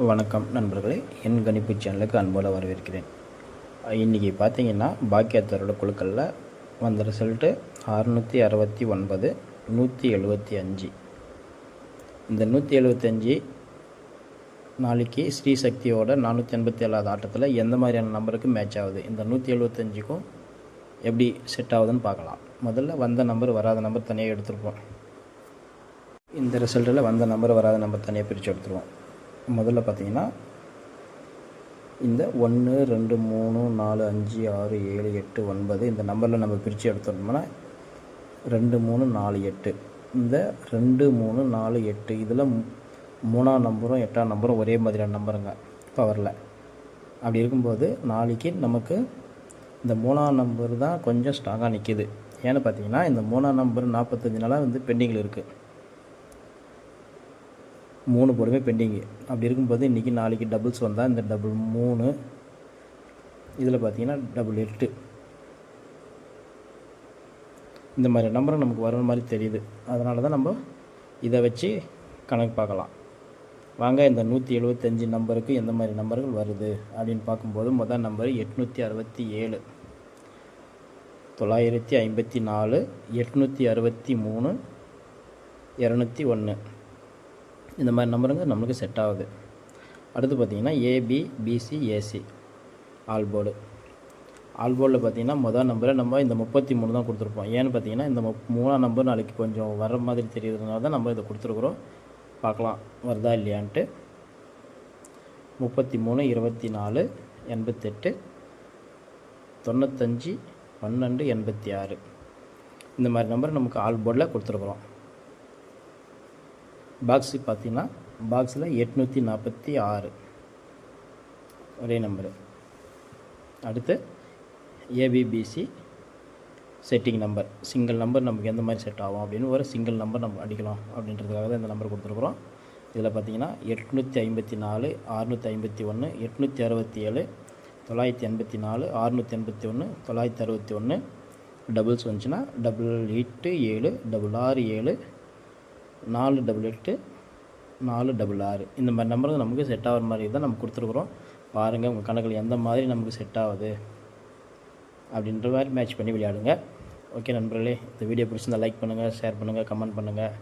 வணக்கம் நண்பர்களே, என் கணிப்பு சேனலுக்கு அன்போடு வரவேற்கிறேன். இன்றைக்கி பார்த்தீங்கன்னா பாக்கியத்தரோட குழுக்களில் வந்த ரிசல்ட்டு 669, 175. இந்த 175 நாளைக்கு ஸ்ரீசக்தியோட 487 ஆட்டத்தில் எந்த மாதிரியான நம்பருக்கு மேட்ச் ஆகுது, இந்த 175க்கும் எப்படி செட் ஆகுதுன்னு பார்க்கலாம். முதல்ல வந்த நம்பர் வராத நம்பர் தனியாக எடுத்துருப்போம். இந்த ரிசல்ட்டில் வந்த நம்பர் வராத நம்பர் தனியாக பிரித்து எடுத்துருவோம். முதல்ல பார்த்தீங்கன்னா இந்த 1 2 3 4 5 6 7 8 9 இந்த நம்பரில் நம்ம பிரித்து எடுத்தோம்னா 2 3 4 8. இந்த 2 3 4 8 இதில் 3ஆம் நம்பரும் 8ஆம் நம்பரும் ஒரே மாதிரியான நம்பருங்க பவரில். அப்படி இருக்கும்போது நாளைக்கு நமக்கு இந்த 3ஆம் நம்பர் தான் கொஞ்சம் ஸ்ட்ராங்காக நிற்கிது. ஏன்னு பார்த்தீங்கன்னா இந்த 3ஆம் நம்பர் 45 நாளாக வந்து பெண்டிங்கில் இருக்குது. 3 போடுமே பெண்டிங்கு. அப்படி இருக்கும்போது இன்றைக்கி நாளைக்கு டபுள்ஸ் வந்தால் இந்த டபுள் 3, இதில் பார்த்தீங்கன்னா டபுள் 8, இந்த மாதிரி நம்பரை நமக்கு வர மாதிரி தெரியுது. அதனால தான் நம்ம இதை வச்சு கணக்கு பார்க்கலாம். வாங்க இந்த 175 நம்பருக்கு எந்த மாதிரி நம்பர்கள் வருது அப்படின்னு பார்க்கும்போது முதல் நம்பர் 867, 954, 863, 201. இந்த மாதிரி நம்பருங்க நம்மளுக்கு செட் ஆகுது. அடுத்து பார்த்திங்கன்னா ஏபி பிசி ஏசி ஆல் போர்டில் பார்த்திங்கன்னா முதல் நம்பரை நம்ம இந்த 33 தான் கொடுத்துருப்போம். ஏன்னு பார்த்தீங்கன்னா இந்த 3ஆம் நம்பர் நாளைக்கு கொஞ்சம் வர மாதிரி தெரியுறதுனால தான் நம்ம இதை கொடுத்துருக்குறோம். பார்க்கலாம் வருதா இல்லையான்ட்டு. 33 24 88 95 12 86 இந்த மாதிரி நம்பர் நமக்கு ஆல் போர்டில் கொடுத்துருக்குறோம். பாக்ஸு பார்த்திங்கன்னா பாக்ஸில் 846 ஒரே நம்பரு. அடுத்து ABBC setting number, single number நமக்கு எந்த மாதிரி செட் ஆகும் அப்படின்னு ஒரு சிங்கிள் நம்பர் நம்ம அடிக்கலாம் அப்படின்றதுக்காக தான் இந்த நம்பர் கொடுத்துருக்குறோம். இதில் பார்த்திங்கன்னா 854, 651, 867, 984, 681, 961. டபுள்ஸ் வந்துச்சுன்னா 887, 667, 488, 466 இந்த மாதிரி நம்பருக்கு நமக்கு செட் ஆகிற மாதிரி தான் நம்ம கொடுத்துருக்குறோம். பாருங்கள் உங்கள் கணக்கில் எந்த மாதிரி நமக்கு செட் ஆகுது அப்படின்ற மாதிரி மேட்ச் பண்ணி விளையாடுங்க. ஓகே நண்பர்களே, இந்த வீடியோ பிடிச்சிருந்தால் லைக் பண்ணுங்கள், ஷேர் பண்ணுங்கள், கமெண்ட் பண்ணுங்கள்.